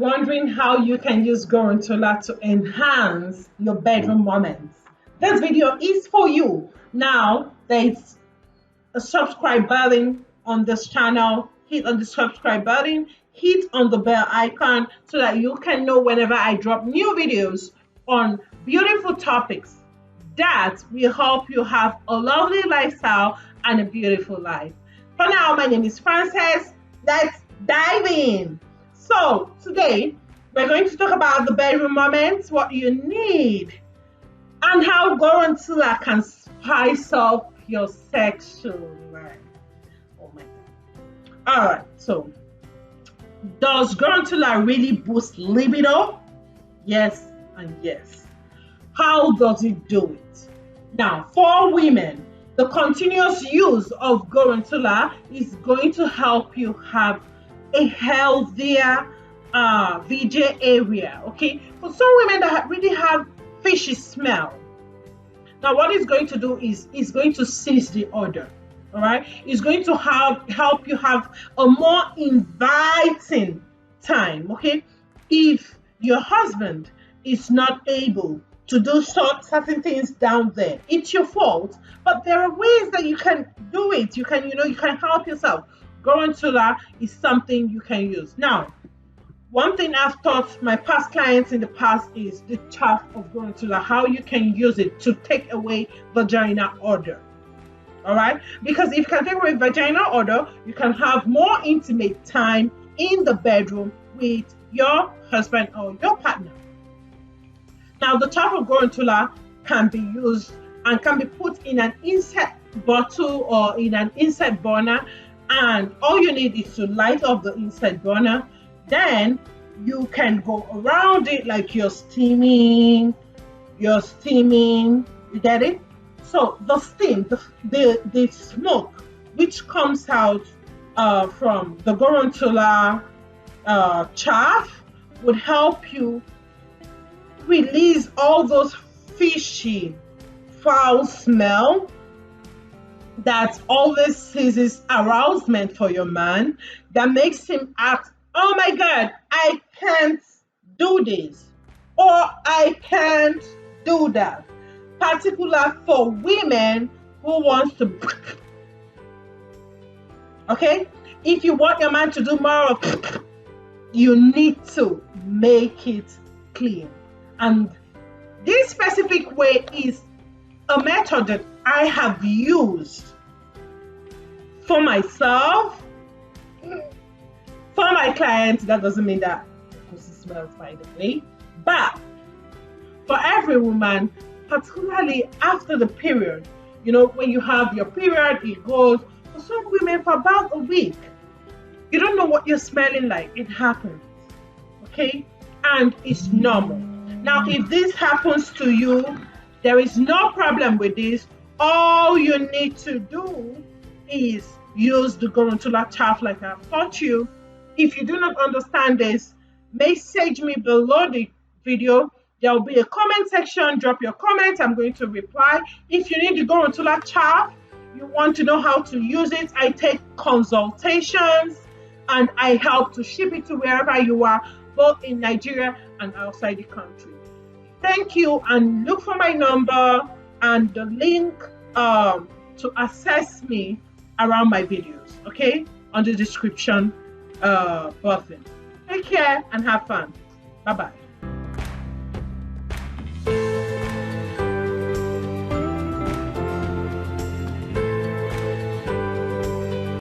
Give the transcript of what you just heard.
Wondering how you can use Goron-Tula to enhance your bedroom moments? This video is for you. Now, there's a subscribe button on this channel. Hit on the subscribe button, hit on the bell icon so that you can know whenever I drop new videos on beautiful topics that will help you have a lovely lifestyle and a beautiful life. For now, my name is Frances. Let's dive in. So today we're going to talk about the bedroom moments, what you need, and how Goron-Tula can spice up your sexual life. Oh my God. Alright, so does Goron-Tula really boost libido? Yes and yes. How does it do it? Now, for women, the continuous use of Goron-Tula is going to help you have a healthier vjay area. Okay, for some women that really have fishy smell, now what it's going to do is it's going to seize the odor. All right, it's going to help you have a more inviting time. Okay, if your husband is not able to do certain things down there, it's your fault, but there are ways that you can do it. You can help yourself. Goron-Tula is something you can use. Now, one thing I've taught my past clients in the past is the chaff of Goron-Tula, how you can use it to take away vagina odor. All right, because if you can take away vagina odor, you can have more intimate time in the bedroom with your husband or your partner. Now, the chaff of Goron-Tula can be used and can be put in an insert bottle or in an insert burner, and all you need is to light up the insert burner. Then you can go around it like you're steaming. You get it? So the steam, the smoke which comes out from the Goron-Tula chaff would help you release all those fishy, foul smell that always seizes arousement for your man, that makes him ask, oh my God, I can't do this, or I can't do that. Particular for women who wants to, okay? If you want your man to do more of, you need to make it clean. And this specific way is a method that I have used for myself, for my clients. That doesn't mean that pussy smells, by the way, but for every woman, particularly after the period, when you have your period, it goes for some women for about a week. You don't know what you're smelling like. It happens, okay? And it's normal. Now, if this happens to you, there is no problem with this. All you need to do is use the Goron-Tula chaff like I've taught you. If you do not understand this, message me below the video. There will be a comment section. Drop your comment. I'm going to reply. If you need the Goron-Tula chaff, you want to know how to use it, I take consultations and I help to ship it to wherever you are, both in Nigeria and outside the country. Thank you, and look for my number and the link to access me around my videos, okay, on the description button. Take care and have fun. Bye-bye.